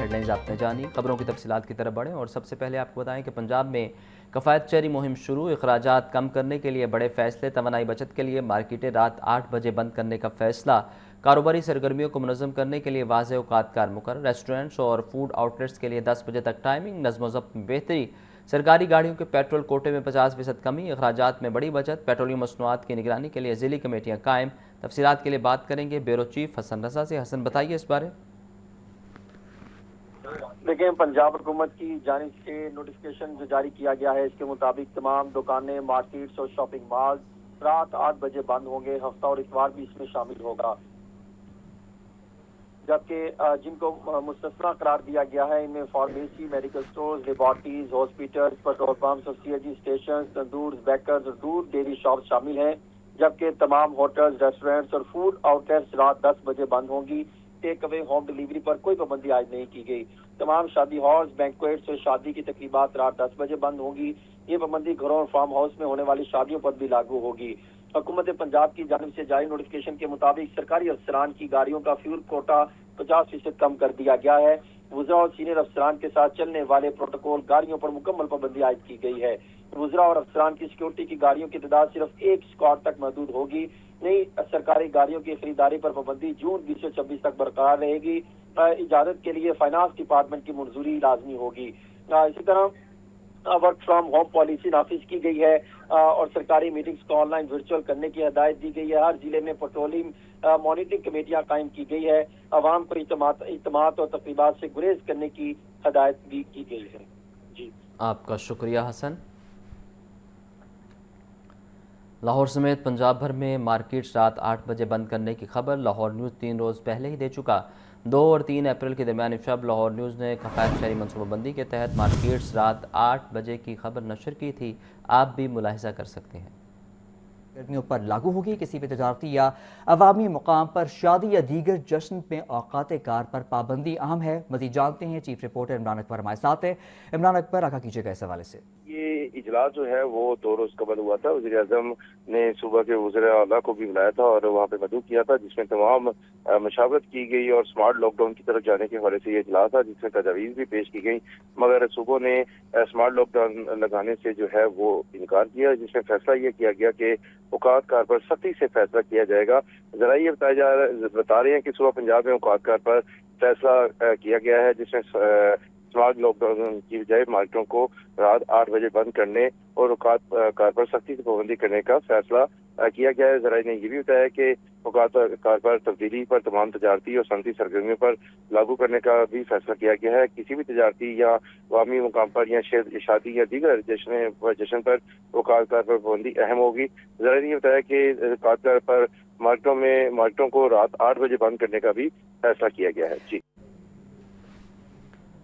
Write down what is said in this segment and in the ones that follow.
Head lines آپ نے جانی، خبروں کی تفصیلات کی طرف بڑھیں اور سب سے پہلے آپ کو بتائیں کہ پنجاب میں کفایت چیری مہم شروع، اخراجات کم کرنے کے لیے بڑے فیصلے، توانائی بچت کے لیے مارکیٹیں رات 8 بجے بند کرنے کا فیصلہ، کاروباری سرگرمیوں کو منظم کرنے کے لیے واضح اوقات کار مقرر، ریسٹورنٹس اور فوڈ آؤٹلیٹس کے لیے 10 بجے تک ٹائمنگ، نظم و ضبط میں بہتری، سرکاری گاڑیوں کے پیٹرول کوٹے میں 50% کمی، اخراجات میں بڑی بچت، پیٹرولیم مصنوعات کی نگرانی کے لیے ضلعی کمیٹیاں قائم۔ تفصیلات کے لیے بات کریں گے بیورو چیف حسن رضا سے۔ حسن بتائیے اس بارے۔ دیکھیں، پنجاب حکومت کی جانب سے نوٹیفکیشن جو جاری کیا گیا ہے، اس کے مطابق تمام دکانیں، مارکیٹس اور شاپنگ مال رات 8 بجے بند ہوں گے، ہفتہ اور اتوار بھی اس میں شامل ہوگا، جبکہ جن کو مستثنی قرار دیا گیا ہے ان میں pharmacy, medical stores, laboratories, hospitals, petrol pumps اور سی این جی اسٹیشنز، تندورز، بیکرز اور دودھ ڈیری شاپس شامل ہیں، جبکہ تمام ہوٹلز، ریسٹورینٹس اور فوڈ آؤٹلیٹس رات 10 بجے بند ہوں گی۔ ٹیک اوے ہوم ڈیلیوری پر کوئی پابندی عائد نہیں کی گئی۔ تمام شادی ہالز، بینکویٹس اور شادی کی تقریبات رات 10 بجے بند ہوں گی۔ یہ پابندی گھروں اور فارم ہاؤس میں ہونے والی شادیوں پر بھی لاگو ہوگی۔ حکومت پنجاب کی جانب سے جاری نوٹیفکیشن کے مطابق سرکاری افسران کی گاڑیوں کا فیول کوٹا 50% کم کر دیا گیا ہے۔ وزراء اور سینئر افسران کے ساتھ چلنے والے پروٹوکول گاڑیوں پر مکمل پابندی عائد کی گئی ہے۔ وزراء اور افسران کی سیکورٹی کی گاڑیوں کی تعداد صرف ایک اسکواڈ تک محدود ہوگی۔ نئی سرکاری گاڑیوں کی خریداری پر پابندی جون 20 سے 26 تک برقرار رہے گی۔ اجازت کے لیے فائنانس ڈپارٹمنٹ کی منظوری لازمی ہوگی۔ اسی طرح ورک فرام ہوم پالیسی نافذ کی گئی ہے اور سرکاری میٹنگز کو آن لائن ورچوئل کرنے کی ہدایت دی گئی ہے۔ ہر ضلع میں پیٹرولیم مانیٹرنگ کمیٹیاں قائم کی گئی ہے۔ عوام کو اجتماعات اور تقریبات سے گریز کرنے کی ہدایت بھی کی گئی ہے۔ جی، آپ کا شکریہ حسن۔ لاہور سمیت پنجاب بھر میں مارکیٹس رات 8 بجے بند کرنے کی خبر لاہور نیوز 3 روز پہلے ہی دے چکا۔ 2 اور 3 اپریل کے درمیان شب لاہور نیوز نے کفایت شہری منصوبہ بندی کے تحت مارکیٹس رات 8 بجے کی خبر نشر کی تھی۔ آپ بھی ملاحظہ کر سکتے ہیں۔ گرمیوں پر لاگو ہوگی، کسی بھی تجارتی یا عوامی مقام پر شادی یا دیگر جشن میں اوقات کار پر پابندی اہم ہے۔ مزید جانتے ہیں چیف رپورٹر عمران اکبر ہمارے ساتھ ہیں۔ عمران اکبر، آگاہ کیجیے گا اس حوالے سے۔ یہ اجلاس جو ہے وہ 2 روز قبل ہوا تھا۔ وزیر اعظم نے صوبہ کے وزراء اعلیٰ کو بھی بلایا تھا اور وہاں پہ مدعو کیا تھا، جس میں تمام مشاورت کی گئی اور اسمارٹ لاک ڈاؤن کی طرف جانے کے حوالے سے یہ اجلاس تھا، جس میں تجاویز بھی پیش کی گئی، مگر صوبوں نے اسمارٹ لاک ڈاؤن لگانے سے جو ہے وہ انکار کیا، جس میں فیصلہ یہ کیا گیا کہ اوقات کار پر سختی سے فیصلہ کیا جائے گا۔ ذرائع یہ بتا رہے ہیں کہ صوبہ پنجاب میں اوقات کار پر فیصلہ کیا گیا ہے، جس میں اسمارٹ لاک ڈاؤن کی بجائے مارکیٹوں کو رات 8 بجے بند کرنے اور اوقات کار پر سختی سے پابندی کرنے کا فیصلہ کیا گیا ہے۔ ذرائع نے یہ بھی بتایا کہ اوقات کار پر تبدیلی پر تمام تجارتی اور صنعتی سرگرمیوں پر لاگو کرنے کا بھی فیصلہ کیا گیا ہے۔ کسی بھی تجارتی یا عوامی مقام پر یا شادی یا دیگر جشن پر اوقات کار پر پابندی اہم ہوگی۔ ذرائع نے یہ بتایا کہ اوقات کار پر مارکیٹوں کو رات 8 بجے بند کرنے کا بھی فیصلہ کیا گیا ہے۔ جی،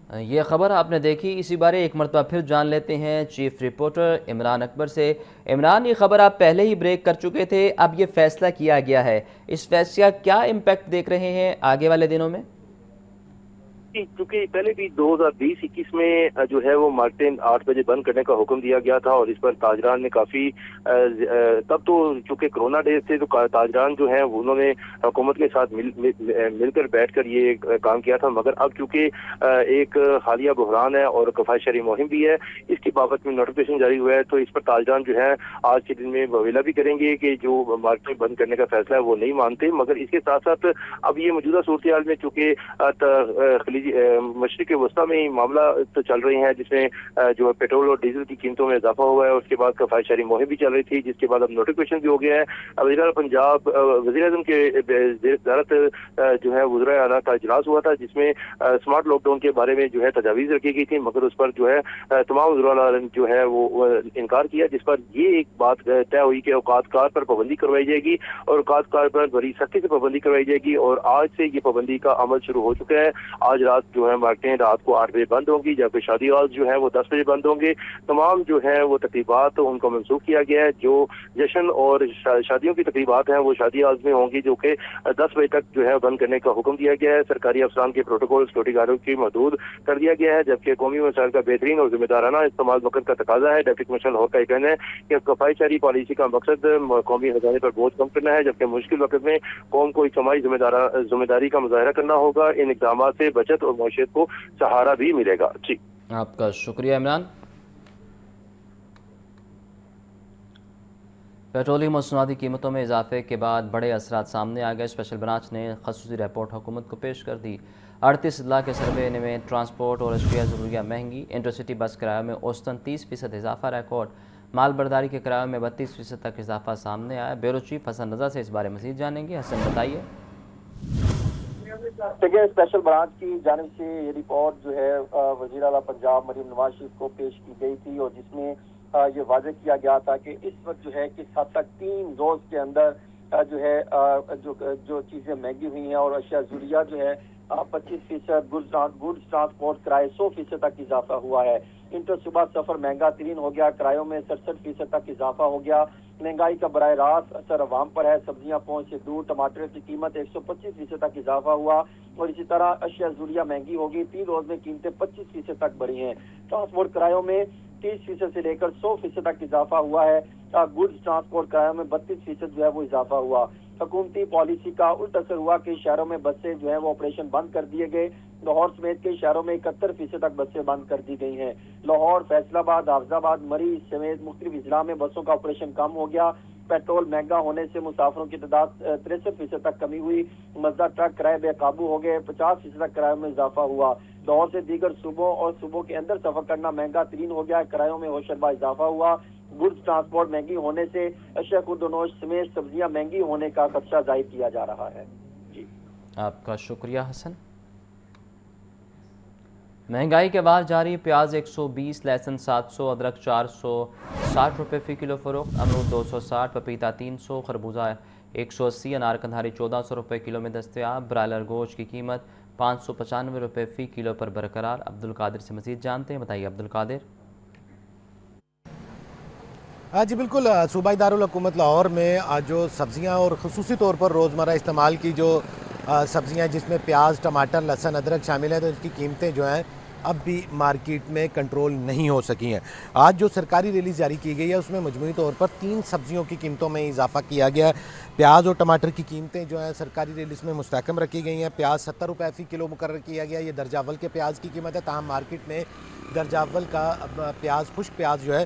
یہ خبر آپ نے دیکھی، اسی بارے ایک مرتبہ پھر جان لیتے ہیں چیف رپورٹر عمران اکبر سے۔ عمران، یہ خبر آپ پہلے ہی بریک کر چکے تھے، اب یہ فیصلہ کیا گیا ہے، اس فیصلے کا کیا امپیکٹ دیکھ رہے ہیں آگے والے دنوں میں؟ کیونکہ پہلے بھی 2020-21 میں جو ہے وہ مارکیٹیں 8 بجے بند کرنے کا حکم دیا گیا تھا اور اس پر تاجران نے کافی تب تو چونکہ کرونا ڈیز تھے تو تاجران جو ہیں انہوں نے حکومت کے ساتھ مل کر بیٹھ کر یہ کام کیا تھا، مگر اب چونکہ ایک حالیہ بحران ہے اور کفایت شہری مہم بھی ہے، اس کی بابت میں نوٹیفکیشن جاری ہوا ہے، تو اس پر تاجران جو ہے آج کے دن میں وویلا بھی کریں گے کہ جو مارکیٹیں بند کرنے کا فیصلہ ہے وہ نہیں مانتے، مگر اس کے ساتھ ساتھ اب یہ موجودہ صورتحال میں چونکہ مشرق وسطی میں معاملہ تو چل رہے ہیں، جس میں جو پیٹرول اور ڈیزل کی قیمتوں میں اضافہ ہوا ہے، اس کے بعد کفایت شہری مہم بھی چل رہی تھی، جس کے بعد اب نوٹیفکیشن بھی ہو گیا ہے۔ وزیر اعظم کے زیر صدارت جو ہے وزراء اعلیٰ کا اجلاس ہوا تھا، جس میں اسمارٹ لاک ڈاؤن کے بارے میں جو ہے تجاویز رکھی گئی تھی، مگر اس پر جو ہے تمام وزراء اعلیٰ نے جو ہے وہ انکار کیا، جس پر یہ ایک بات طے ہوئی کہ اوقات کار پر پابندی کروائی جائے گی اور اوقات کار پر بڑی سختی سے پابندی کروائی جائے گی، اور آج سے یہ پابندی کا عمل شروع ہو چکا ہے۔ آج رات جو ہے مارکیٹیں رات کو 8 بجے بند ہوں گی، جبکہ شادی ہال جو ہے وہ 10 بجے بند ہوں گے۔ تمام جو ہے وہ تقریبات ان کو منسوخ کیا گیا ہے، جو جشن اور شادیوں کی تقریبات ہیں وہ شادی ہال میں ہوں گی، جو کہ 10 بجے تک جو ہے بند کرنے کا حکم دیا گیا ہے۔ سرکاری افسران کے پروٹوکول سیکورٹی گارڈوں کی محدود کر دیا گیا ہے، جبکہ قومی مسائل کا بہترین اور ذمہ دارانہ استعمال وقت کا تقاضا ہے۔ ڈپٹی کمشنر لاہور کا یہ کہنا ہے کہ کفایت شہری پالیسی کا مقصد قومی خزانے پر بوجھ کم کرنا ہے، جبکہ مشکل وقت میں قوم کو اجتماعی ذمہ داری کا مظاہرہ کرنا ہوگا۔ ان اقدامات سے بچت اور معیشت کو سہارا بھی ملے گا. جی आपका शुक्रिया इमरान. पेट्रोलियम और सनदी कीमतों में इजाफे के बाद बड़े असरात सामने आ गए. स्पेशल ब्रांच ने खसूसी रिपोर्ट हुकूमत को पेश कर दी. 38 अजला के सर्वे में ट्रांसपोर्ट और अशिया ज़रूरिया महंगी. इंटरसिटी बस किरायों में औसतन 30% इजाफा रिकॉर्ड. माल बर्दारी के किरायों में 32% तक इजाफा सामने आया. ब्यूरो चीफ हसन रजा से इस बारे मज़ीद जानेंगे. हसन बताइए. देखिए, स्पेशल ब्रांच की जानिब से ये रिपोर्ट जो है वज़ीर आला पंजाब मरीम नवाज शरीफ को पेश की गई थी और जिसमें ये वाज़ेह किया गया था कि इस वक्त जो है किस हद तक 3 रोज के अंदर जो है जो चीज़ें महंगी हुई हैं और अशिया ज़रूरिया जो है 25%, गुड्स ट्रांसपोर्ट किराए 100% तक इजाफा हुआ है. इंटर सुबह सफर महंगा तरीन हो गया. किरायों में 67% तक इजाफा हो गया. महंगाई का बराह रास्त असर अवाम पर है. सब्जियां पहुंच से दूर. टमाटर की कीमत 125% तक इजाफा हुआ और इसी तरह अशिया ज़रूरिया महंगी होगी. 3 रोज में कीमतें 25% तक बढ़ी हैं. ट्रांसपोर्ट किरायों में 30% से लेकर 100% तक इजाफा हुआ है. गुड्स ट्रांसपोर्ट किरायों में 32% जो है वो इजाफा हुआ. हुकूमती पॉलिसी का उल्टा असर हुआ कि शहरों में बसें जो है वो ऑपरेशन बंद कर दिए गए. लाहौर समेत कई शहरों में 71% तक बसें बंद कर दी गई हैं. लाहौर, फैसलाबाद, हाफिजाबाद, मरी समेत मुख्तलिफ अजला में बसों का ऑपरेशन कम हो गया. पेट्रोल महंगा होने से मुसाफिरों की तादाद 63% तक कमी हुई. मजदा ट्रक किराए बेकाबू हो गए. 50% तक किरायों में इजाफा हुआ. लाहौर से दीगर सूबों और सूबों के अंदर सफर करना महंगा तरीन हो गया. किरायों में होशरबा इजाफा हुआ. गुड्स ट्रांसपोर्ट महंगी होने से अशिया खुर्दनोश समेत सब्जियां महंगी होने का खदशा जाहिर किया जा रहा है. जी आपका शुक्रिया हसन. महंगाई के बाद जारी. प्याज 120, लहसुन 700, अदरक 460 रुपये फ़ी किलो फ़रोख्त. अमरूद 260, पपीता 300, खरबूजा 180, अनार कंधारी 1400 रुपये किलो में दस्तयाब. ब्रायलर गोश्त की कीमत 595 रुपये फ़ी किलो पर बरकरार. अब्दुल कादिर से मज़ीद जानते हैं. बताइए अब्दुल कादिर. जी बिल्कुल. सूबाई दारुल हुकूमत लाहौर में जो सब्ज़ियाँ और ख़ुसूसी तौर पर रोज़मर्रा इस्तेमाल की जो सब्ज़ियाँ जिसमें प्याज, टमाटर, लहसुन, अदरक शामिल है, तो इसकी कीमतें जो हैं अब भी मार्केट में कंट्रोल नहीं हो सकी हैं. आज जो सरकारी रिलीज़ जारी की गई है उसमें मजमूई तौर पर 3 सब्ज़ियों की कीमतों में इजाफा किया गया है. प्याज और टमाटर की कीमतें जो हैं सरकारी रिलीज़ में मुस्तहकम रखी गई हैं. प्याज 70 रुपये फ़ी किलो मुकर्रर किया गया. ये दर्जा अव्वल के प्याज की कीमत है. ताहम मार्केट में दर्जा अव्वल का प्याज, खुश्क प्याज जो है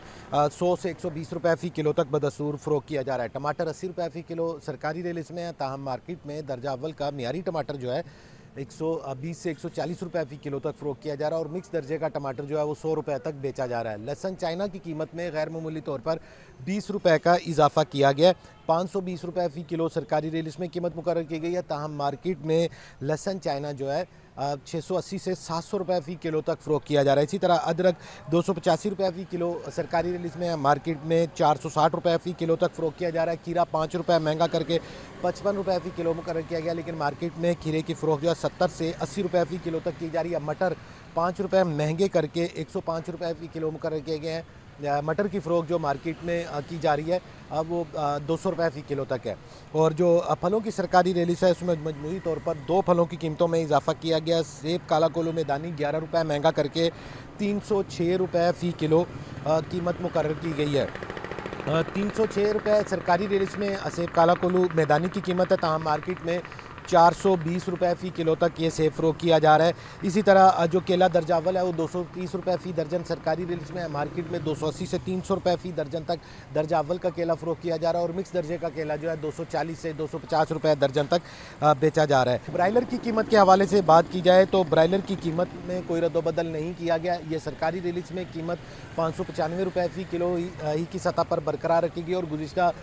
100 से 120 रुपये फ़ी किलो तक बदस्तूर फ़रोख्त किया जा रहा है. टमाटर 80 रुपये फ़ी किलो सरकारी रिलीज़ में है. ताहम मार्केट में दर्जा अव्वल का मियारी टमाटर जो है 120 से 140 रुपये फ़ी किलो तक फ़रोख्त किया जा रहा है और मिक्स दर्जे का टमाटर जो है वो 100 रुपये तक बेचा जा रहा है. लहसुन चाइना की कीमत में गैर मामूली तौर पर 20 रुपये का इजाफा किया गया. 520 रुपये फ़ी किलो सरकारी रिलीज़ में कीमत मुकर्रर की गई है. ताहम मार्केट में लहसुन चाइना जो है 680 से 700 रुपये फ़ी किलो तक फ़रोख्त किया जा रहा है. इसी तरह अदरक 285 रुपये फ़ी किलो सरकारी रिलीज़ में है. मार्केट में 460 रुपये फ़ी किलो तक फ़रोख्त किया जा रहा है. खीरा 5 रुपये महंगा करके 55 रुपये फ़ी किलो मुकर्रर किया गया. लेकिन मार्केट में खीरे की फ़रोख्त जो है 70 से 80 रुपये फ़ी किलो तक की जा रही है. मटर 5 रुपये महंगे करके 105 रुपये फ़ी किलो मुकर्रर किए गए हैं. मटर की फ़रोख्त जो मार्केट में की जा रही है अब वो 200 रुपये फ़ी किलो तक है. और जो फलों की सरकारी रिलीज़ है उसमें मजमूई तौर पर 2 फलों की कीमतों में इजाफा किया गया. सेब काला कोलो मैदानी 11 रुपये महंगा करके 306 रुपये फ़ी किलो कीमत मुकर्रर की गई है. 306 रुपये सरकारी रिलीज़ में सेब काला कोलू मैदानी की कीमत है. ताहम मार्केट में 420 रुपये फ़ी किलो तक ये सेब फ़रोख्त किया जा रहा है. इसी तरह जो केला दर्जा अव्वल है वो 230 रुपये फ़ी दर्जन सरकारी रिलीज़ में है. मार्केट में 280 से 300 रुपये फ़ी दर्जन तक दर्जा अव्वल का केला फ़रोख्त किया जा रहा है और मिक्स दर्जे का केला जो है 240 से 250 रुपये दर्जन तक बेचा जा रहा है. ब्रायलर की कीमत के हवाले से बात की जाए तो ब्रायलर की कीमत में कोई रद्दोबदल नहीं किया गया. ये सरकारी रिलीज़ में कीमत 595 रुपये फ़ी किलो ही की सतह पर बरकरार रखी गई और गुज़िश्ता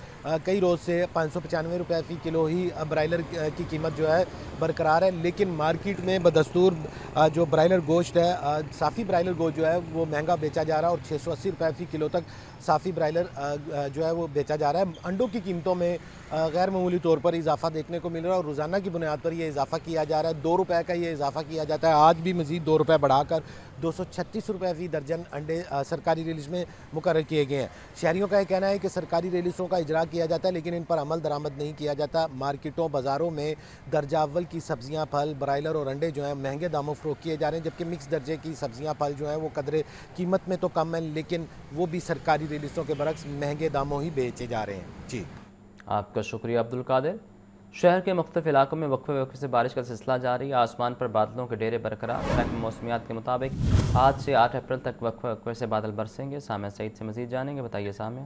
कई रोज़ से 595 रुपये फ़ी किलो ही ब्रायलर की कीमत जो है बरकरार है. लेकिन मार्केट में बदस्तूर जो ब्रायलर गोश्त है, साफ़ी ब्रायलर गोश्त जो है वो महंगा बेचा जा रहा है और 680 रुपये फ़ी किलो तक साफ़ी ब्रायलर जो है वो बेचा जा रहा है. अंडों की कीमतों में गैर मामूली तौर पर इजाफा देखने को मिल रहा है और रोज़ाना की बुनियाद पर ये इजाफा किया जा रहा है. 2 रुपये का ये इजाफा किया जाता है. आज भी मज़ीद 2 रुपये बढ़ाकर 236 रुपये फ़ी दर्जन अंडे सरकारी रिलीज़ में मुकर्रर किए गए हैं. शहरियों का ये कहना है कि सरकारी रिलीज़ों का इजरा किया जाता है लेकिन इन पर अमल दरामद नहीं किया जाता. मार्केटों बाज़ारों में दर्जा अव्वल की सब्ज़ियाँ, फल, ब्रायलर और अंडे जो हैं महंगे दामों फ़रोख्त किए जा रहे हैं जबकि मिक्स दर्जे की सब्ज़ियाँ, फल जो हैं वो कदरे कीमत में तो कम है लेकिन वो भी सरकारी रिलीज़ों के बरक्स महंगे दामों ही बेचे जा रहे हैं. जी आपका शुक्रिया अब्दुल कादिर. شہر کے مختلف علاقوں میں وقفے وقفے سے بارش کا سلسلہ جاری ہے. آسمان پر بادلوں کے ڈیرے برقرار. محکمہ موسمیات کے مطابق آج سے 8 اپریل تک وقفے وقفے سے بادل برسیں گے. سامعہ سعید سے مزید جانیں گے. بتائیے سامعہ.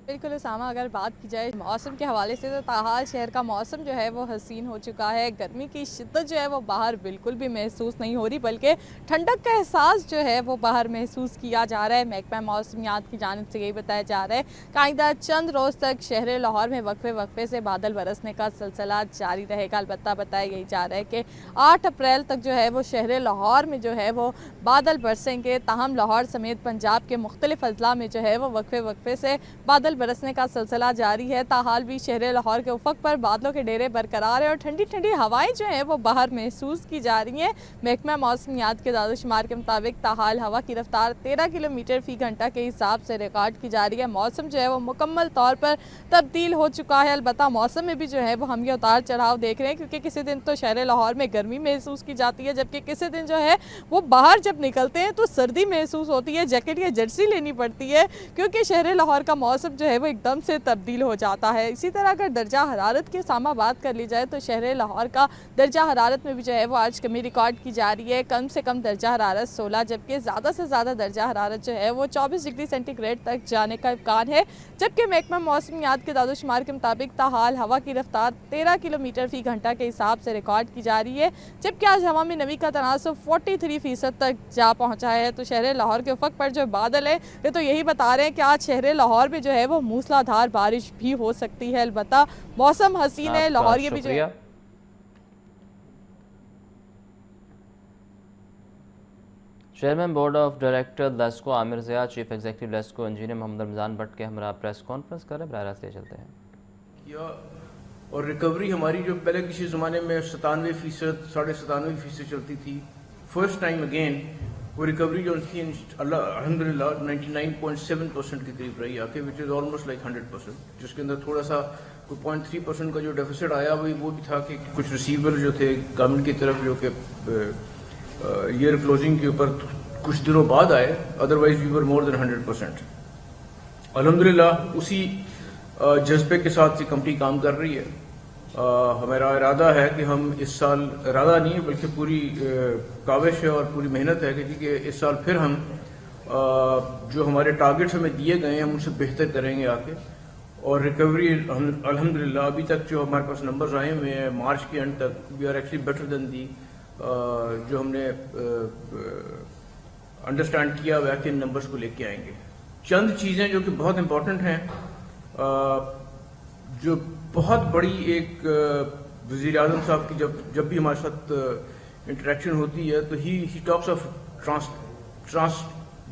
بالکل اسامہ، اگر بات کی جائے موسم کے حوالے سے تو تاحال شہر کا موسم جو ہے وہ حسین ہو چکا ہے. گرمی کی شدت جو ہے وہ باہر بالکل بھی محسوس نہیں ہو رہی، بلکہ ٹھنڈک کا احساس جو ہے وہ باہر محسوس کیا جا رہا ہے. محکمہ موسمیات کی جانب سے یہی بتایا جا رہا ہے کہ آئندہ چند روز تک شہر لاہور میں وقفے وقفے سے بادل برسنے کا سلسلہ جاری رہے گا. البتہ بتایا یہی جا رہا ہے کہ 8 اپریل تک جو ہے وہ شہر لاہور میں جو ہے وہ بادل برسیں گے. تاہم لاہور سمیت پنجاب کے مختلف اضلاع میں جو ہے وہ وقفے وقفے سے بادل برسنے کا سلسلہ جاری ہے. تاحال بھی شہر لاہور کے افق پر بادلوں کے ڈیرے برقرار ہیں اور ٹھنڈی ٹھنڈی ہوائیں جو ہیں وہ باہر محسوس کی جا رہی ہیں. محکمہ موسمیات کے اعداد و شمار کے مطابق تاحال ہوا کی رفتار 13 کلومیٹر فی گھنٹہ کے حساب سے ریکارڈ کی جا رہی ہے. موسم جو ہے وہ مکمل طور پر تبدیل ہو چکا ہے. البتہ موسم میں بھی جو ہے وہ ہم یہ اتار چڑھاؤ دیکھ رہے ہیں، کیونکہ کسی دن تو شہر لاہور میں گرمی محسوس کی جاتی ہے، جبکہ کسی دن جو ہے وہ باہر جب نکلتے ہیں تو سردی محسوس ہوتی ہے. جیکٹ یا جرسی لینی پڑتی ہے، کیونکہ شہر لاہور کا موسم جو ہے وہ ایک دم سے تبدیل ہو جاتا ہے. اسی طرح اگر درجہ حرارت کے سامہ بات کر لی جائے تو شہر لاہور کا درجہ حرارت میں بھی جو ہے وہ آج کمی ریکارڈ کی جا رہی ہے. کم سے کم درجہ حرارت 16، جبکہ زیادہ سے زیادہ درجہ حرارت جو ہے وہ 24 ڈگری سینٹی گریڈ تک جانے کا امکان ہے. جبکہ محکمہ موسمیات کے اعداد و شمار کے مطابق تاحال ہوا کی رفتار 13 کلومیٹر فی گھنٹہ کے حساب سے ریکارڈ کی جا رہی ہے. جبکہ آج ہوا میں نمی کا تناسب 43% تک جا پہنچا ہے. تو شہر لاہور کے افق پر جو بادل ہے یہ تو یہی بتا رہے ہیں کہ آج شہر لاہور میں جو ہے وہ موسلادھار بارش بھی ہو سکتی ہے. البتہ موسم حسین ہے. لاہور یہ بھی جو ہے chairman board of director LESCO Amir Zia, chief executive LESCO engineer Muhammad Ramzan Butt کے ہمراہ پریس کانفرنس کر رہے ہیں. براہ راست لے چلتے ہیں. اور ریکوری ہماری جو پہلے کسی زمانے میں 97%، 97.5% چلتی تھی، فرسٹ ٹائم اگین وہ ریکوری جو تھی الحمدللہ 99.7% کے قریب رہی آ کے، وچ از آلموسٹ لائک 100%، جس کے اندر تھوڑا سا کوئی 0.3% کا جو ڈیفیسٹ آیا وہ بھی تھا کہ کچھ ریسیور جو تھے گورنمنٹ کی طرف جو کہ ایئر کلوزنگ کے اوپر کچھ دنوں بعد آئے، ادروائز وی ور مور دین 100%. الحمدللہ اسی جذبے کے ساتھ یہ کمپنی کام کر رہی ہے. ہمارا ارادہ ہے کہ ہم اس سال، ارادہ نہیں بلکہ پوری کاوش ہے اور پوری محنت ہے کہ اس سال پھر ہم جو ہمارے ٹارگیٹس ہمیں دیے گئے ہیں ہم ان سے بہتر کریں گے آ کے. اور ریکوری الحمدللہ ابھی تک جو ہمارے پاس نمبرز آئے ہوئے ہیں مارچ کے اینڈ تک، we are actually better than the جو ہم نے انڈرسٹینڈ کیا ہوا ہے کہ ان نمبرز کو لے کے آئیں گے. چند چیزیں جو کہ بہت امپورٹنٹ ہیں، جو بہت بڑی ایک وزیر اعظم صاحب کی جب بھی ہمارے ساتھ انٹریکشن ہوتی ہے تو ہی ٹاکس آف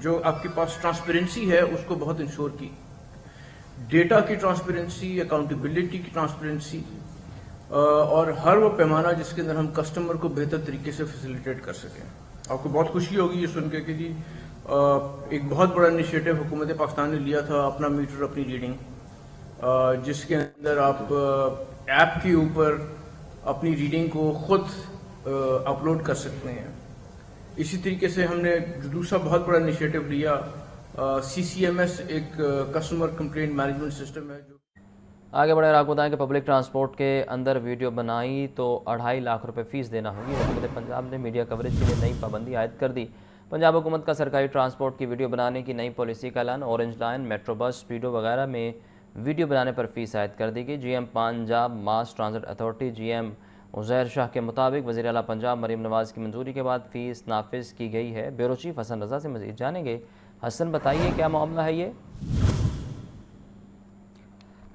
جو آپ کے پاس ٹرانسپیرنسی ہے اس کو بہت انشور کی، ڈیٹا کی ٹرانسپیرنسی، اکاؤنٹیبلٹی کی ٹرانسپیرنسی، اور ہر وہ پیمانہ جس کے اندر ہم کسٹمر کو بہتر طریقے سے فیسیلیٹیٹ کر سکیں. آپ کو بہت خوشی ہوگی یہ سن کے کہ جی ایک بہت بڑا انیشیٹو حکومت پاکستان نے لیا تھا، اپنا میٹر اپنی ریڈنگ، جس کے اندر آپ ایپ کے اوپر اپنی ریڈنگ کو خود اپلوڈ کر سکتے ہیں. اسی طریقے سے ہم نے دوسرا بہت بڑا انیشیٹو لیا، CCMS ایک کسٹمر کمپلینٹ مینجمنٹ سسٹم ہے. آگے بڑھے آپ کو بتائیں کہ پبلک ٹرانسپورٹ کے اندر ویڈیو بنائی تو 2.5 لاکھ روپے فیس دینا ہوگی. حکومت پنجاب نے میڈیا کوریج کے لیے نئی پابندی عائد کر دی. پنجاب حکومت کا سرکاری ٹرانسپورٹ کی ویڈیو بنانے کی نئی پالیسی کا اعلان. Orange line, metro bus, speedo وغیرہ میں ویڈیو بنانے پر فیس عائد کر دی گئی. GM Punjab mass transit authority GM Uzair Shah کے مطابق وزیر اعلیٰ پنجاب مریم نواز کی منظوری کے بعد فیس نافذ کی گئی ہے. بیورو چیف حسن رضا سے مزید جانیں گے. حسن بتائیے کیا معاملہ ہے یہ؟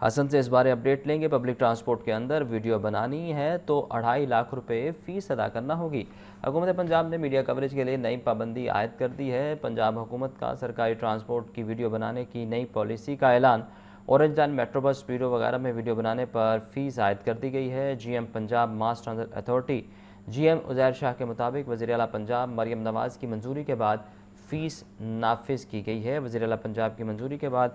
حسن سے اس بارے اپڈیٹ لیں گے. پبلک ٹرانسپورٹ کے اندر ویڈیو بنانی ہے تو 2.5 لاکھ روپے فیس ادا کرنا ہوگی. حکومت پنجاب نے میڈیا کوریج کے لیے نئی پابندی عائد کر دی ہے. پنجاب حکومت کا سرکاری ٹرانسپورٹ کی ویڈیو بنانے کی نئی پالیسی کا اعلان. Orange line, metro bus, speedo وغیرہ میں ویڈیو بنانے پر فیس عائد کر دی گئی ہے. GM Punjab mass transit authority GM Uzair Shah کے مطابق وزیر اعلیٰ پنجاب مریم نواز کی منظوری کے بعد فیس نافذ کی گئی ہے. وزیر اعلیٰ پنجاب کی منظوری کے بعد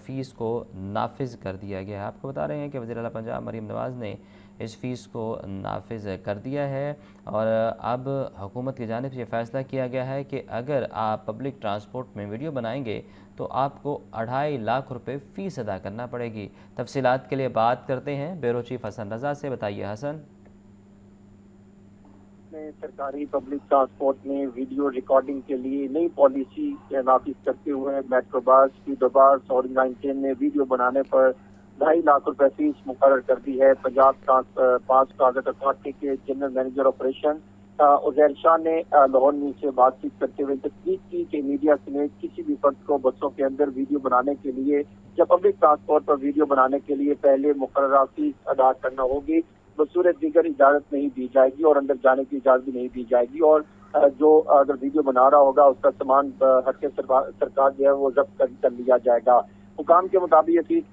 فیس کو نافذ کر دیا گیا ہے. آپ کو بتا رہے ہیں کہ وزیر اعلیٰ پنجاب مریم نواز نے इस फ़ीस को नाफिज कर दिया है और अब हुकूमत की जानिब से ये फ़ैसला किया गया है कि अगर आप पब्लिक ट्रांसपोर्ट में वीडियो बनाएंगे तो आपको 2.5 लाख रुपए फ़ीस अदा करना पड़ेगी। तफसीलात के लिए बात करते हैं ब्यूरो चीफ हसन रज़ा से। बताइए हसन। सरकारी पब्लिक ट्रांसपोर्ट में वीडियो रिकॉर्डिंग के लिए नई पॉलिसी नाफिज करते हुए मेट्रो बस, स्पीडो बस और 19 में वीडियो बनाने पर 2.5 लाख रुपए फीस मुकर्रर कर दी है। पंजाब ट्रांसपोर्ट अथॉरिटी के general manager operation Uzair Shah ने लाहौर न्यूज से बातचीत करते हुए तस्दीक की कि मीडिया समेत किसी भी फर्द को बसों के अंदर वीडियो बनाने के लिए या पब्लिक ट्रांसपोर्ट पर वीडियो बनाने के लिए पहले मुकर्ररा फीस अदा करना होगी। बसूरत दीगर इजाजत नहीं दी जाएगी और अंदर जाने की इजाजत भी नहीं दी जाएगी और जो अगर वीडियो बना रहा होगा उसका सामान हट के सरकार जो है वो जब्त कर लिया जाएगा। हुकाम के मुताबिक ये फीस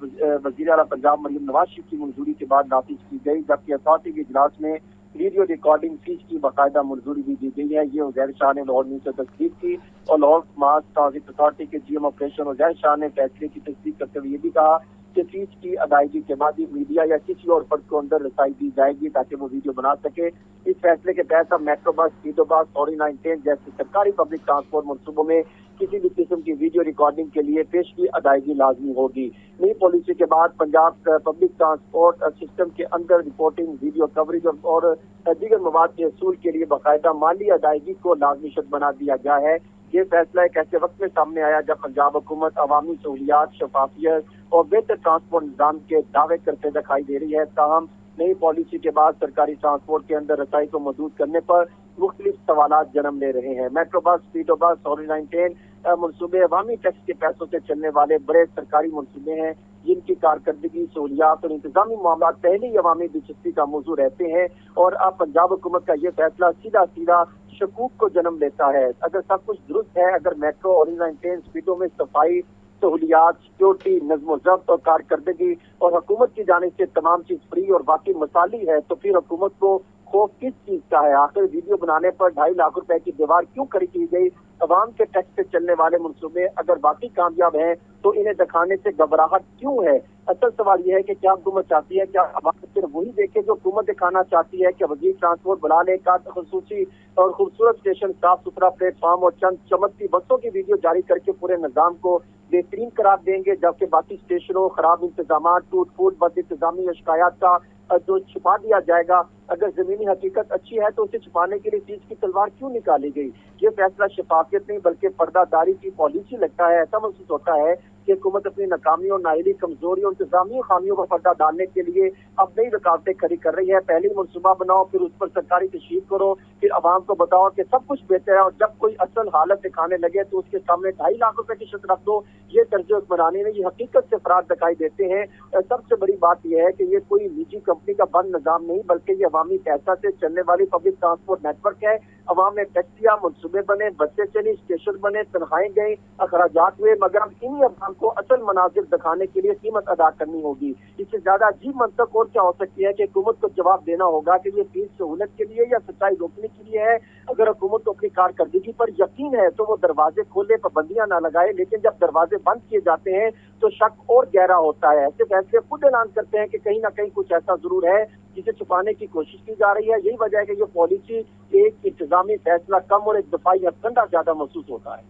वज़ीर आला पंजाब मरीम नवाज शरीफ की मंजूरी के बाद नाफिज की गई, जबकि अथॉरिटी के इजलास में वीडियो रिकॉर्डिंग फीस की बाकायदा मंजूरी भी दी गई है। ये उजैर शाह ने लाहौर न्यूज से तस्दीक की और लाहौर मास ट्रांजिट अथॉरिटी के GM ऑपरेशन उजैर शाह ने फैसले की तस्दीक करते हुए ये भी कहा कि फीस की अदायगी के बाद ही मीडिया या किसी और फर्द को अंदर रसाई दी जाएगी ताकि वो वीडियो बना सके। इस फैसले के तहत अब मेट्रो बस, स्पीडो बस, 19 जैसे सरकारी पब्लिक ट्रांसपोर्ट मनसूबों में किसी भी किस्म की वीडियो रिकॉर्डिंग के लिए पेश की अदायगी लाजमी होगी। नई पॉलिसी के बाद पंजाब पब्लिक ट्रांसपोर्ट सिस्टम के अंदर रिपोर्टिंग, वीडियो कवरेज और दीगर मवाद के असूल के लिए बाकायदा माली अदायगी को लाजमी शर्त बना दिया गया है। ये फैसला एक ऐसे वक्त में सामने आया जब पंजाब हुकूमत अवामी सहूलियात, शफाफियत और बेहतर ट्रांसपोर्ट निज़ाम के दावे करते दिखाई दे रही है। ताहम नई पॉलिसी के बाद सरकारी ट्रांसपोर्ट के अंदर रसाई को महदूद करने पर मुख्तलिफ सवालात जन्म ले रहे हैं। मेट्रो बस, स्पीडो बस और 19 मनसूबे अवामी टैक्स के पैसों से चलने वाले बड़े सरकारी मनसूबे हैं जिनकी कारकर्दगी, सहूलियात और इंतजामी मामला पहले ही अवामी दिलचस्पी का मौजू रहते हैं और अब पंजाब हुकूमत का ये फैसला सीधा सीधा शकूक को जन्म लेता है। अगर सब कुछ दुरुस्त है, अगर मेट्रो और 19 स्पीडों में सफाई, सहूलियात, सिक्योरिटी, नज़्म ज़ब्त और कारकर्दगी और हुकूमत की जानिब से तमाम चीज फ्री और बाकी मसाली है, तो फिर हुकूमत को खौफ किस चीज का है? आखिर वीडियो बनाने पर 2.5 लाख रुपए की दीवार क्यों खड़ी की गई? अवाम के टैक्स से चलने वाले मनसूबे अगर बाकी कामयाब हैं तो इन्हें दिखाने से घबराहट क्यों है? असल सवाल यह है कि क्या हुकूमत चाहती है, क्या अवाम सिर्फ वही देखे जो हुकूमत दिखाना चाहती है? क्या वजीर ट्रांसपोर्ट बुला ले का खसूसी और खूबसूरत स्टेशन, साफ सुथरा प्लेटफॉर्म और चंद चमकती बसों की वीडियो जारी करके पूरे निजाम को बेहतरीन करार देंगे, जबकि बाकी स्टेशनों, खराब इंतजाम, टूट फूट, बद इंतजामी या शिकायत का जो छुपा दिया जाएगा? अगर जमीनी हकीकत अच्छी है तो उसे छुपाने के लिए चीज की तलवार क्यों निकाली गई? ये फैसला शफाफियत नहीं बल्कि पर्दादारी की पॉलिसी लगता है। ऐसा महसूस होता है कि हुकूमत अपनी नाकामी और नाअहली, कमजोरी और इंतजामी खामियों पर पर्दा डालने के लिए अब नई रुकावटें खड़ी कर रही है। पहले मनसूबा बनाओ, फिर उस पर सरकारी तशरीफ करो, फिर आवाम को बताओ कि सब कुछ बेहतर है और जब कोई असल हालत दिखाने लगे तो उसके सामने 2.5 लाख रुपए की शर्त रख दो। ये तर्ज हुक्मरानी में ये हकीकत से फरार दिखाई देते हैं। सबसे बड़ी बात यह है कि ये कोई निजी कंपनी का बंद निजाम नहीं बल्कि ये अवामी पैसा से चलने वाली पब्लिक ट्रांसपोर्ट नेटवर्क है। अवाम में टैक्सियां, मनसूबे बने, बसें चली, स्टेशन बने, तनख्वाहें गई, अखराजात हुए, मगर अब इन्हीं अवाम को असल मनाजिर दिखाने के लिए कीमत अदा करनी होगी। इससे ज्यादा अजीब मंतक और क्या हो सकती है कि हुकूमत को जवाब देना होगा कि ये फीस सहूलत के लिए या सच्चाई रोकने के लिए है। अगर हुकूमत को अपनी कारकर्दगी पर यकीन है तो वो दरवाजे खोले, पाबंदियां ना लगाए, लेकिन जब दरवाजे बंद किए जाते हैं तो शक और गहरा होता है। ऐसे फैसले खुद ऐलान करते हैं कि कहीं ना कहीं कुछ ऐसा जरूर है जिसे छुपाने की कोशिश की जा रही है। यही वजह है कि ये पॉलिसी एक इंतजामी फैसला कम और एक दफाई हथकंडा ज्यादा महसूस होता है।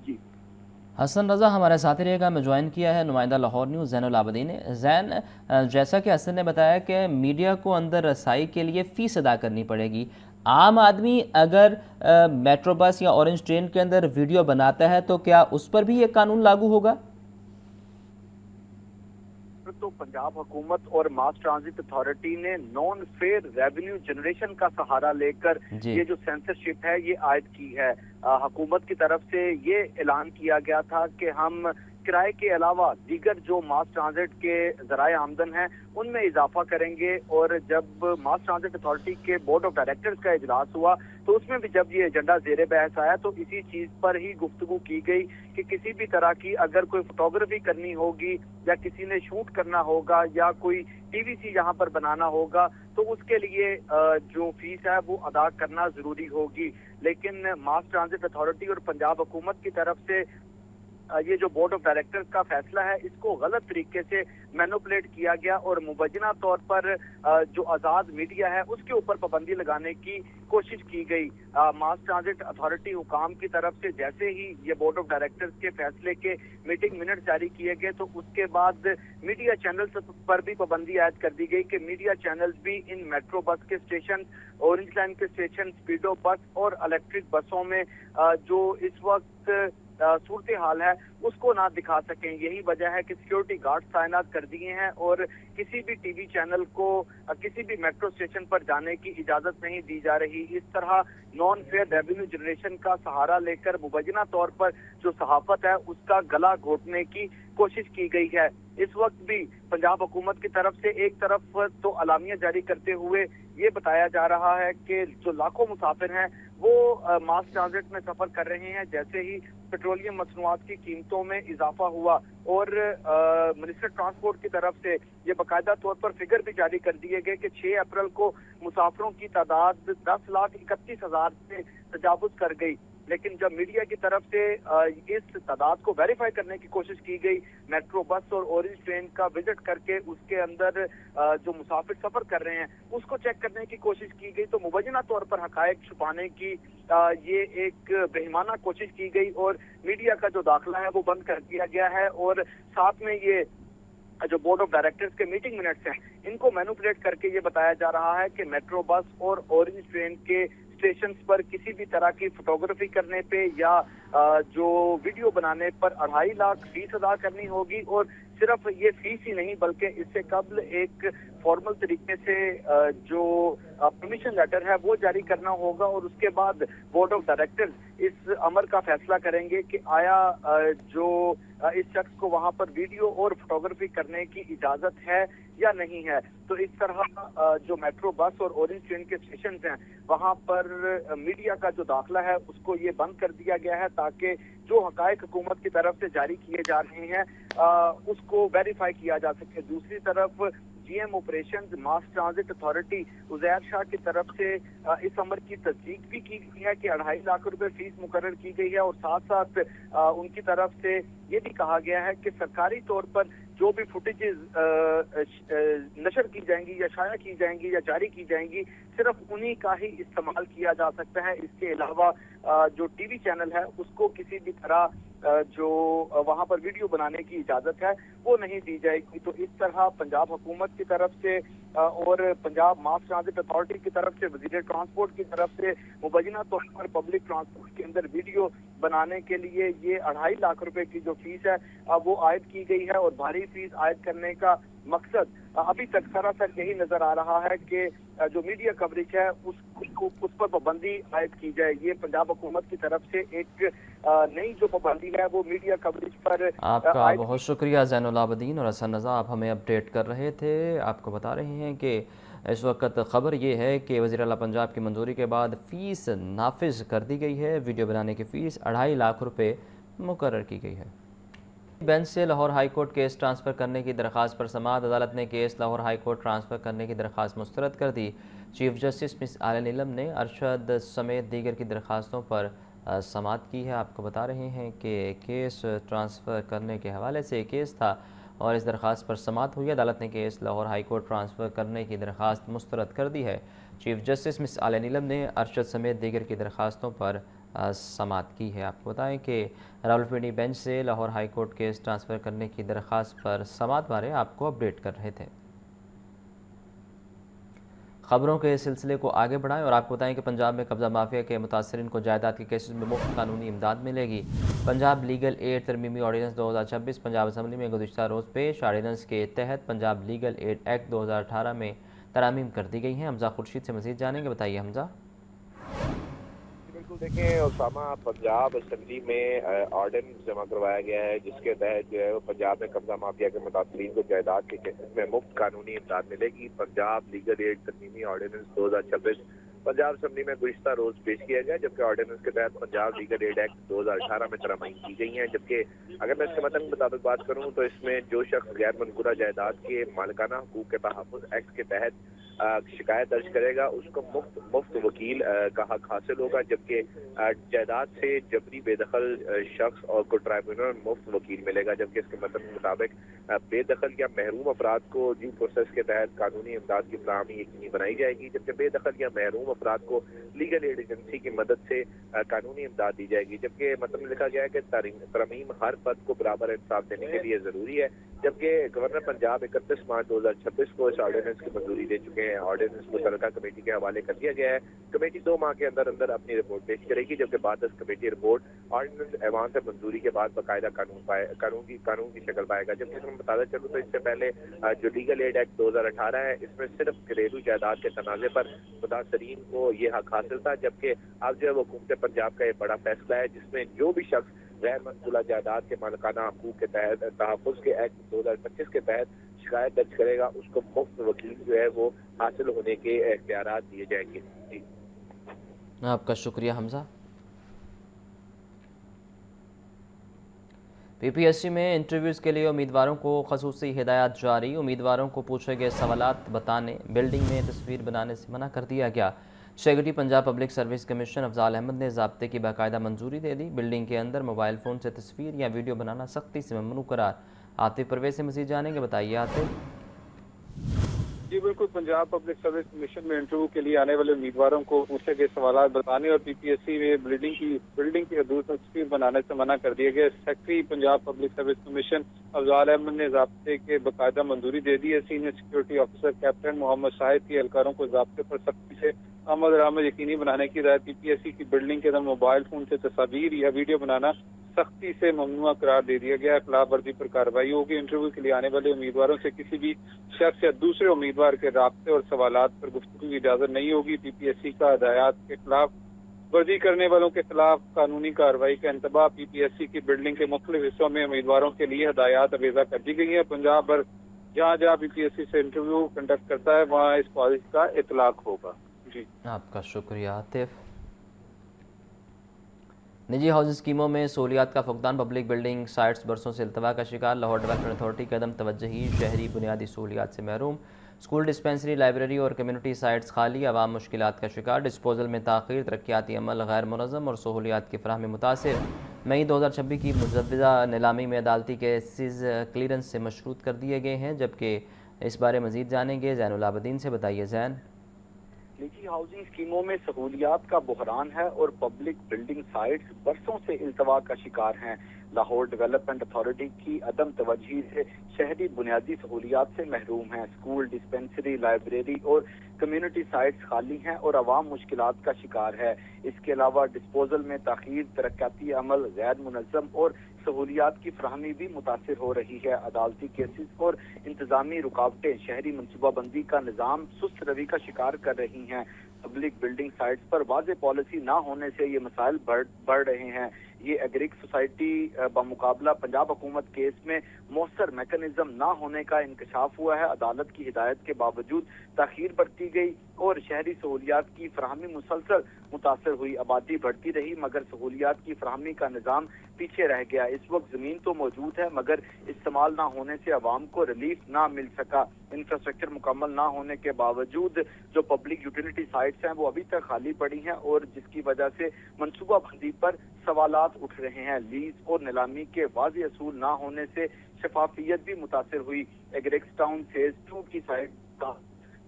जी हसन रज़ा हमारे साथी रहेगा में ज्वाइन किया है नुमाइंदा लाहौर न्यूज़ ज़ैनुल आबिदीन ने। ज़ैन, जैसा कि हसन ने बताया कि मीडिया को अंदर रसाई के लिए फ़ीस अदा करनी पड़ेगी, आम आदमी अगर मेट्रो बस या ऑरेंज ट्रेन के अंदर वीडियो बनाता है तो क्या उस पर भी ये कानून लागू होगा? तो पंजाब हुकूमत और मास ट्रांजिट अथॉरिटी ने नॉन फेयर रेवेन्यू जनरेशन का सहारा लेकर ये जो सेंसरशिप है ये आयद की है। हुकूमत की तरफ से ये ऐलान किया गया था कि हम किराए के अलावा दीगर जो मास ट्रांजिट के जराए आमदन हैं उनमें इजाफा करेंगे। और जब मास ट्रांजिट अथॉरिटी के बोर्ड ऑफ डायरेक्टर्स का इजलास हुआ तो उसमें भी जब ये एजेंडा जेरे बहस आया तो इसी चीज पर ही गुफ्तगू की गई कि किसी भी तरह की अगर कोई फोटोग्राफी करनी होगी या किसी ने शूट करना होगा या कोई टीवीसी यहाँ पर बनाना होगा तो उसके लिए जो फीस है वो अदा करना जरूरी होगी। लेकिन मास ट्रांजिट अथॉरिटी और पंजाब हुकूमत की तरफ से ये जो बोर्ड ऑफ डायरेक्टर्स का फैसला है इसको गलत तरीके से मैनिपुलेट किया गया और मुबैना तौर पर जो आज़ाद मीडिया है उसके ऊपर पाबंदी लगाने की कोशिश की गई। मास ट्रांजिट अथॉरिटी हुकाम की तरफ से जैसे ही ये बोर्ड ऑफ डायरेक्टर्स के फैसले के मीटिंग मिनट जारी किए गए तो उसके बाद मीडिया चैनल्स पर भी पाबंदी आयद कर दी गई कि मीडिया चैनल्स भी इन मेट्रो बस के स्टेशन, ऑरेंज लाइन के स्टेशन, स्पीडो बस और इलेक्ट्रिक बसों में जो इस वक्त सूरत हाल है उसको ना दिखा सकें। यही वजह है कि सिक्योरिटी गार्ड तैनात कर दिए हैं और किसी भी टीवी चैनल को किसी भी मेट्रो स्टेशन पर जाने की इजाजत नहीं दी जा रही। इस तरह नॉन फेयर रेवेन्यू जनरेशन का सहारा लेकर मुबैना तौर पर जो सहाफत है उसका गला घोटने की कोशिश की गई है। इस वक्त भी पंजाब हुकूमत की तरफ से एक तरफ तो अलामिया जारी करते हुए ये बताया जा रहा है कि जो लाखों मुसाफिर हैं वो मास ट्रांजिट में सफर कर रहे हैं जैसे ही पेट्रोलियम मसनूआत की कीमतों में इजाफा हुआ और मिनिस्टर ट्रांसपोर्ट की तरफ से ये बाकायदा तौर पर फिगर भी जारी कर दिए गए कि 6 अप्रैल को मुसाफिरों की तादाद 10,31,000 से तजावुज कर गई। लेकिन जब मीडिया की तरफ से इस तादाद को वेरीफाई करने की कोशिश की गई, मेट्रो बस और ऑरेंज ट्रेन का विजिट करके उसके अंदर जो मुसाफिर सफर कर रहे हैं उसको चेक करने की कोशिश की गई तो मुबैना तौर पर हकायक छुपाने की ये एक बेईमाना कोशिश की गई और मीडिया का जो दाखिला है वो बंद कर दिया गया है। और साथ में ये जो बोर्ड ऑफ डायरेक्टर्स के मीटिंग मिनट्स हैं इनको मैनिपुलेट करके ये बताया जा रहा है कि मेट्रो बस और ऑरेंज ट्रेन के स्टेशन पर किसी भी तरह की फोटोग्राफी करने पे या जो वीडियो बनाने पर 2.5 लाख फीस अदा करनी होगी। और सिर्फ ये फीस ही नहीं बल्कि इससे कबल एक फॉर्मल तरीके से जो परमिशन लेटर है वो जारी करना होगा और उसके बाद बोर्ड ऑफ डायरेक्टर्स इस अमर का फैसला करेंगे कि आया जो इस शख्स को वहां पर वीडियो और फोटोग्राफी करने की इजाजत है या नहीं है। तो इस तरह जो मेट्रो बस और ऑरेंज ट्रेन के स्टेशन हैं वहां पर मीडिया का जो दाखिला है उसको ये बंद कर दिया गया है ताकि जो हकायक हुकूमत की तरफ से जारी किए जा रहे हैं उसको वेरीफाई किया जा सके। दूसरी तरफ जीएम ऑपरेशंस मास ट्रांजिट अथॉरिटी उजैर शाह की तरफ से इस अमर की तस्दीक भी की गई है कि 2.5 लाख रुपए फीस मुकर्रर की गई है और साथ साथ उनकी तरफ से ये भी कहा गया है कि सरकारी तौर पर जो भी फुटेजेस नशर की जाएंगी या शाया की जाएंगी या जारी की जाएंगी सिर्फ उन्हीं का ही इस्तेमाल किया जा सकता है। इसके अलावा जो टीवी चैनल है उसको किसी भी तरह जो वहां पर वीडियो बनाने की इजाजत है वो नहीं दी जाएगी। तो इस तरह पंजाब हुकूमत की तरफ से और पंजाब मास ट्रांजिट अथॉरिटी की तरफ से वजीर ट्रांसपोर्ट की तरफ से मुबैना तौर पर पब्लिक ट्रांसपोर्ट के अंदर वीडियो बनाने के लिए ये 2.5 लाख रुपए की जो फीस है वो आयद की गई है और भारी फीस आयद करने का मकसद अभी तक सरासर यही नजर आ रहा है कि जो मीडिया कवरेज है उस पर पाबंदी आयद की जाए। ये पंजाब हुकूमत की तरफ से एक नई जो पाबंदी है वो मीडिया कवरेज पर आपका बहुत शुक्रिया ज़ैनुल आबदीन और हसन रज़ा, आप हमें अपडेट कर रहे थे। आपको बता रहे हैं कि इस वक्त ख़बर ये है कि वज़ीर आला पंजाब की मंजूरी के बाद फ़ीस नाफिज कर दी गई है। वीडियो बनाने की फ़ीस 2.5 लाख रुपये मुकर्रर की गई है। बेंच से Lahore high court case transfer करने की दरख्वास्त पर समाअत अदालत ने case Lahore high court transfer करने की दरख्वास्त मुस्तरद कर दी। चीफ जस्टिस मिस आला नीलम ने अरशद समेत दीगर की दरख्वास्तों पर समाअत की है। आपको बता रहे हैं कि केस ट्रांसफ़र करने के हवाले से केस था और इस दरख्वास्त पर समाअत हुई। अदालत ने case Lahore high court transfer करने की दरख्वास्त मुस्तरद कर दी है। चीफ जस्टिस मिस आला नीलम ने अरशद समेत दीगर की दरख्वास्तों पर समाअत की है। आपको बताएं कि रावलपिंडी बेंच से Lahore high court case transfer करने की दरख्वास्त पर समाअत बारे आपको अपडेट कर रहे थे। खबरों के सिलसिले को आगे बढ़ाएं और आपको बताएं कि पंजाब में कब्ज़ा माफिया के मुतासरीन को जायदाद के केसेस में मुफ्त कानूनी इमदाद मिलेगी। पंजाब लीगल एड तरमीमी ऑर्डीनेंस 2026 पंजाब असम्बली में गुज़िश्ता रोज़ पेश। ऑर्डीनेंस के तहत पंजाब लीगल एड एक्ट 2018 में तरामीम कर दी गई हैं। हमजा खुर्शीद से मज़ीद जानेंगे, बताइए हमजा। बिल्कुल देखें उसामा, पंजाब असम्बली में ऑर्डिनेंस जमा करवाया गया है जिसके तहत जो है वो पंजाब में कब्जा माफिया के मुतासरीन को जायदाद के केसेस में मुफ्त कानूनी इमदाद मिलेगी। पंजाब लीगल एड तरमीमी ऑर्डिनेंस 2026 पंजाब असम्बली में गुज़िश्ता रोज पेश किया गया, जबकि ऑर्डिनेंस के तहत पंजाब लीगल एड एक्ट 2018 में तरामीम की गई हैं। जबकि अगर मैं इसके मतलब के मुताबिक बात करूँ तो इसमें जो शख्स गैर मनकूरा जायदाद के मालिकाना हकूक के तहफ़्फ़ुज़ एक्ट के तहत شکایت درج کرے گا اس کو مفت وکیل کا حق حاصل ہوگا، جبکہ جائیداد سے جبری بے دخل شخص اور کو ٹرائبیونل مفت وکیل ملے گا، جبکہ اس کے مطلب کے مطابق بے دخل یا محروم افراد کو ڈیو پروسیس کے تحت قانونی امداد کی فراہمی یقینی بنائی جائے گی، جبکہ بے دخل یا محروم افراد کو لیگل ایڈ ایجنسی کی مدد سے قانونی امداد دی جائے گی، جبکہ مطلب لکھا گیا ہے کہ ترمیم ہر فرد کو برابر انصاف دینے کے لیے ضروری ہے، جبکہ گورنر پنجاب 31 مارچ 2026 کو اس آرڈیننس کی منظوری دے چکے ہیں۔ آرڈیننس متعلقہ کمیٹی کے حوالے کر دیا گیا ہے۔ کمیٹی 2 ماہ کے اندر اپنی رپورٹ پیش کرے گی، جبکہ بعد از کمیٹی رپورٹ آرڈیننس ایوان سے منظوری کے بعد باقاعدہ قانون کی شکل پائے گا، جبکہ میں بتاتا چلوں تو اس سے پہلے جو لیگل ایڈ ایکٹ 2018 ہے اس میں صرف گھریلو جائیداد کے تنازع پر متاثرین کو یہ حق حاصل تھا، جبکہ اب جو ہے وہ حکومت پنجاب کا یہ بڑا فیصلہ ہے جس میں جو بھی شخص غیر منقولہ جائیداد کے مالکانہ حقوق کے تحت تحفظ کے ایکٹ 2025 کے تحت شکایت درج کرے گا اس کو مفت وکیل جو ہے وہ حاصل ہونے کے اختیارات دیے جائیں گے۔ جی آپ کا شکریہ حمزہ۔ پی پی ایس سی میں انٹرویوز کے لیے امیدواروں کو خصوصی ہدایات جاری، امیدواروں کو پوچھے گئے سوالات بتانے، بلڈنگ میں تصویر بنانے سے منع کر دیا گیا۔ Secretary Punjab public service commission Afzal Ahmad نے ضابطے کی باقاعدہ منظوری دے دی، بلڈنگ کے اندر موبائل فون سے تصویر یا ویڈیو بنانا سختی سے ممنوع قرار۔ عاطف پرویز سے مزید جانیں گے، بتائیے عاطف۔ جی بالکل، پنجاب پبلک سروس کمیشن میں انٹرویو کے لیے آنے والے امیدواروں کو پوچھے گئے سوالات بتانے اور پی پی ایس سی میں بلڈنگ کی حدود میں تصویر بنانے سے منع کر دیا گیا۔ Secretary Punjab public service commission Afzal Ahmad نے ضابطے کے باقاعدہ منظوری دے دی ہے۔ Senior security officer captain Muhammad Shahid کی اہلکاروں کو ضابطے پر سختی سے عمل درآمد یقینی بنانے کی ہدایت۔ پی پی ایس سی کی بلڈنگ کے اندر موبائل فون سے تصاویر یا ویڈیو بنانا سختی سے ممنوع قرار دے دیا گیا ہے، خلاف ورزی پر کارروائی ہوگی۔ انٹرویو کے لیے آنے والے امیدواروں سے کسی بھی شخص یا دوسرے امیدوار کے رابطے اور سوالات پر گفتگو کی اجازت نہیں ہوگی۔ پی پی ایس سی کا ہدایات کے خلاف ورزی کرنے والوں کے خلاف قانونی کارروائی کا انتباہ۔ پی پی ایس سی کی بلڈنگ کے مختلف حصوں میں امیدواروں کے لیے ہدایات اویزا کر دی گئی ہیں۔ پنجاب بھر جہاں جہاں پی پی ایس سی سے انٹرویو کنڈکٹ کرتا ہے وہاں اس پالیسی کا اطلاق ہوگا۔ جی آپ کا شکریہ عاطف۔ نجی ہاؤس اسکیموں میں سہولیات کا فقدان، پبلک بلڈنگ سائٹس برسوں سے التوا کا شکار، لاہور ڈیولپمنٹ اتھارٹی کی عدم توجہی، شہری بنیادی سہولیات سے محروم، اسکول ڈسپنسری، لائبریری اور کمیونٹی سائٹس خالی، عوام مشکلات کا شکار، ڈسپوزل میں تاخیر، ترقیاتی عمل غیر منظم اور سہولیات کی فراہمی متاثر۔ مئی 2026 کی مجوزہ نیلامی میں عدالتی کیسز کلیئرنس سے مشروط کر دیے گئے ہیں، جبکہ اس بارے مزید جانیں گے زین العابدین سے، بتائیے زین۔ نجی ہاؤسنگ اسکیموں میں سہولیات کا بحران ہے اور پبلک بلڈنگ سائٹس برسوں سے التوا کا شکار ہیں۔ لاہور ڈیولپمنٹ اتھارٹی کی عدم توجہی سے شہری بنیادی سہولیات سے محروم ہیں، اسکول ڈسپنسری، لائبریری اور کمیونٹی سائٹس خالی ہیں اور عوام مشکلات کا شکار ہے۔ اس کے علاوہ ڈسپوزل میں تاخیر، ترقیاتی عمل غیر منظم اور سہولیات کی فراہمی بھی متاثر ہو رہی ہے۔ عدالتی کیسز اور انتظامی رکاوٹیں شہری منصوبہ بندی کا نظام سست روی کا شکار کر رہی ہیں۔ پبلک بلڈنگ سائٹس پر واضح پالیسی نہ ہونے سے یہ مسائل بڑھ رہے ہیں۔ یہ ایگریک سوسائٹی بمقابلہ پنجاب حکومت کیس میں مؤثر میکانزم نہ ہونے کا انکشاف ہوا ہے۔ عدالت کی ہدایت کے باوجود تاخیر برتی گئی اور شہری سہولیات کی فراہمی مسلسل متاثر ہوئی۔ آبادی بڑھتی رہی مگر سہولیات کی فراہمی کا نظام پیچھے رہ گیا۔ اس وقت زمین تو موجود ہے مگر استعمال نہ ہونے سے عوام کو ریلیف نہ مل سکا۔ انفراسٹرکچر مکمل نہ ہونے کے باوجود جو پبلک یوٹیلیٹی سائٹس ہیں وہ ابھی تک خالی پڑی ہیں اور جس کی وجہ سے منصوبہ بندی پر سوالات اٹھ رہے ہیں۔ لیز اور نیلامی کے واضح اصول نہ ہونے سے شفافیت بھی متاثر ہوئی۔ ایگریکس ٹاؤن فیز 2 کی سائٹ کا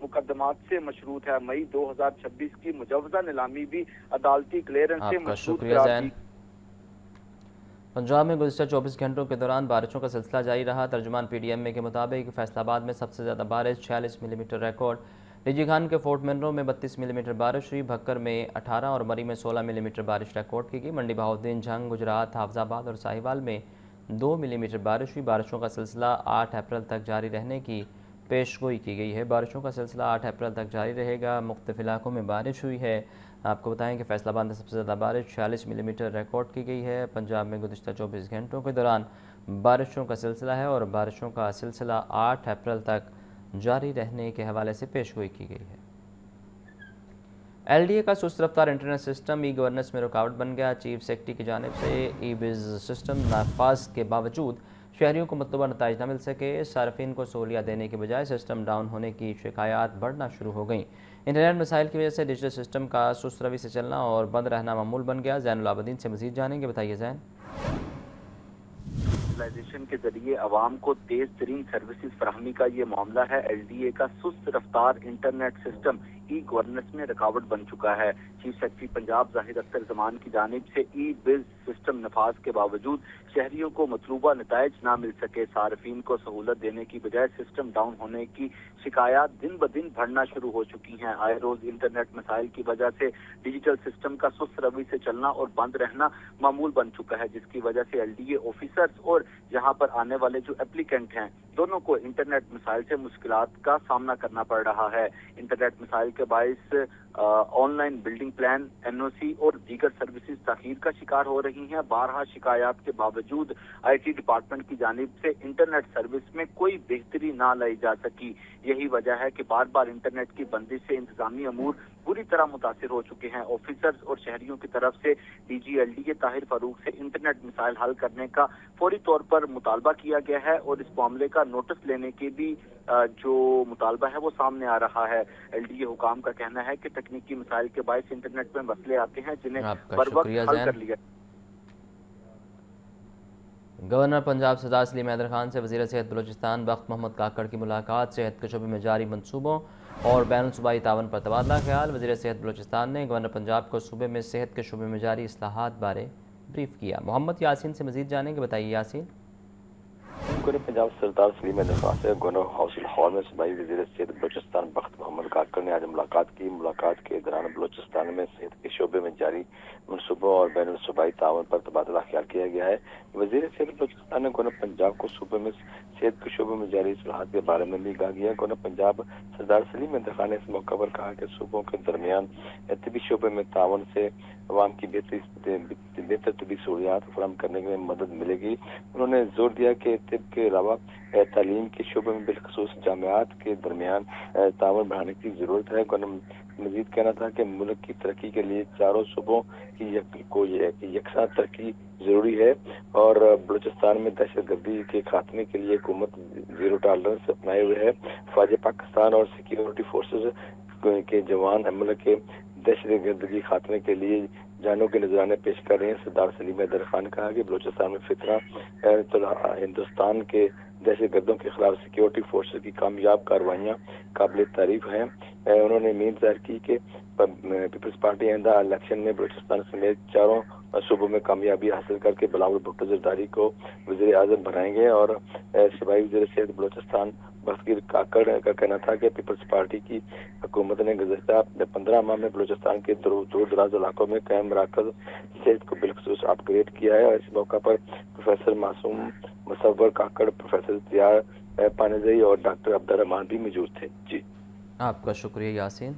مقدمات سے مشروط ہے۔ مئی 2026 کی مجوزہ نیلامی بھی عدالتی کلیئرنس سے مشروط قرار دی۔ پنجاب میں گزشتہ 24 گھنٹوں کے دوران بارشوں کا سلسلہ جاری رہا۔ ترجمان پی ڈی ایم اے کے مطابق فیصل آباد میں سب سے زیادہ بارش 46 ملی میٹر ریکارڈ، ڈیجی خان کے فورٹ منرو میں 32 ملی میٹر بارش ہوئی، بھکر میں 18 اور مری میں 16 ملی میٹر بارش ریکارڈ کی گئی۔ منڈی بہاؤالدین، جھنگ، گجرات، حافظ آباد اور ساہیوال میں 2 ملی میٹر بارش ہوئی۔ بارشوں کا سلسلہ 8 اپریل تک جاری رہنے کی پیش گوئی کی گئی ہے۔ بارشوں کا سلسلہ 8 اپریل تک جاری رہے گا۔ مختلف علاقوں میں بارش ہوئی ہے۔ آپ کو بتائیں کہ فیصل آباد میں سب سے زیادہ بارش 46 ملی میٹر ریکارڈ کی گئی ہے۔ پنجاب میں گزشتہ 24 گھنٹوں کے دوران بارشوں کا سلسلہ ہے اور بارشوں کا سلسلہ 8 اپریل تک جاری رہنے کے حوالے سے پیش گوئی کی گئی ہے۔ ایل ڈی اے کا سست رفتار انٹرنیٹ سسٹم ای گورننس میں رکاوٹ بن گیا۔ چیف سیکرٹری کی جانب سے ای بز سسٹم نافذ کے باوجود शहरियों को मतलूबा नताइज न मिल सके, सार्फिन को सहूलियत देने के बजाय सिस्टम डाउन होने की शिकायत बढ़ना शुरू हो गई। इंटरनेट मसाइल की वजह से डिजिटल सिस्टम का सुस्त रवि से चलना और बंद रहना मामूल बन गया। ज़ैनुल आबदीन से मज़ीद जानेंगे, बताइए ज़ैन। डिजिटलाइजेशन के जरिए आवाम को तेज तरीन सर्विसेज फराहमी का ये मामला है। LDA का सुस्त रफ्तार इंटरनेट सिस्टम ई गवर्नेंस में रुकावट बन चुका है। चीफ सेक्रेटरी पंजाब जाहिर अख्तर जमान की जानिब से ई बिज सिस्टम नफाज के बावजूद शहरियों को मतलूबा नताइज ना मिल सके, सार्फिन को सहूलत देने की बजाय सिस्टम डाउन होने की शिकायत दिन ब दिन बढ़ना शुरू हो चुकी हैं। आए रोज इंटरनेट मसाइल की वजह से डिजिटल सिस्टम का सुस्त रवि से चलना और बंद रहना मामूल बन चुका है, जिसकी वजह से LDA ऑफिसर्स और यहाँ पर आने वाले जो एप्लीकेंट हैं दोनों को इंटरनेट मसाइल से मुश्किलात का सामना करना पड़ रहा है। इंटरनेट मसाइल के बायस ऑनलाइन बिल्डिंग प्लान, NOC और दीगर सर्विसेज ताखीर का शिकार हो रही हैं। बारहा शिकायत के बावजूद IT डिपार्टमेंट की जानिब से इंटरनेट सर्विस में कोई बेहतरी ना लाई जा सकी। यही वजह है कि बार बार इंटरनेट की बंदिश से इंतजामी अमूर बुरी तरह मुतासिर हो चुके हैं। ऑफिसर्स और शहरियों की तरफ से DG LDA ताहिर फारूक से इंटरनेट मसाइल हल करने का फौरी तौर पर मुतालबा किया गया है और इस मामले का नोटिस लेने के भी जो मुतालबा है वो सामने आ रहा है। LDA हुकाम का कहना है कि तकनीकी मसाइल के बायस इंटरनेट में मसले आते हैं जिन्हें बर वक्त हल कर लिया। गवर्नर पंजाब सरदार सलीम हैदर खान से वज़ीर सेहत बलूचिस्तान बख्त मोहम्मद काकड़ की मुलाकात, सेहत के शोबे में जारी मनसूबों और बैनुल सूबाई तावन पर तबादला ख्याल। वज़ीर सेहत बलूचिस्तान ने गवर्नर पंजाब को सूबे में सेहत के शोबे में जारी इस्लाहात बारे ब्रीफ किया। मोहम्मद यासीन से मज़ीद जानेंगे, बताइए यासीन। गवर्नर पंजाब सरदार सलीम हैदर खान से गवर्नर हाउस हॉल में सूबाई वज़ीर सेहत बलूचिस्तान बख्त मोहम्मद काकड़ ने आज मुलाकात की। मुलाकात के दौरान बलूचिस्तान में सेहत के शोबे में जारी मनसूबों और बैनुल सूबाई तावन पर तबादला ख्याल किया गया है। वज़ीर सेहत बलूचिस्तान ने गवर्नर पंजाब को सूबे में सेहत के शोबे में जारी इस्लाहात के बारे में भी कहा गया। गवर्नर पंजाब सरदार सलीम हैदर खान ने इस मौका पर कहा कि सूबों के दरमियान तबी शोबे में तावन से अवाम की बेहतर तबी सहूलियात फराहम करने में मदद मिलेगी। उन्होंने जोर दिया कि तिब के अलावा तालीम के शोबे में बिलखसूस जामियात के दरमियान तावन बढ़ाने की जरूरत है। मजीद कहना था कि मुल्क की तरक्की के लिए चारों सूबों की यकसा तरक्की जरूरी है और बलूचिस्तान में दहशत गर्दी के खात्मे के लिए हुकूमत जीरो टॉलरेंस अपनाए हुए है। फौज पाकिस्तान और सिक्योरिटी फोर्सेज के जवान मुल्क के दहशत गर्दी के खात्मे के लिए जानों के नजराने पेश कर रहे हैं। सरदार सलीम हैदर खान ने कहा कि बलूचिस्तान में फितना हिंदुस्तान के दहशत गर्दों के खिलाफ सिक्योरिटी फोर्सेज की कामयाब कार्रवाइयाँ काबिल तारीफ हैं। उन्होंने उम्मीद जाहिर की कि पीपल्स पार्टी आइंदा इलेक्शन में बलूचिस्तान समेत चारों सूबों में कामयाबी हासिल करके बिलावल भुट्टो जरदारी को वज़ीर आज़म बनाएंगे। और सूबाई वज़ीर सेहत बलूचिस्तान बख्तगीर काकड़ का कहना था कि पीपल्स पार्टी की हुकूमत ने गुज़श्ता 15 माह में बलूचिस्तान के दूर दराज इलाकों में कायम मराकज़ सेहत को बिलखसूस अपग्रेड किया है। और इस मौका पर प्रोफेसर मासूम मुसव्वर काकड़, प्रोफेसर जिया पानेजई और डॉक्टर अब्दुल रहमान भी मौजूद थे। जी, आपका शुक्रिया यासीन।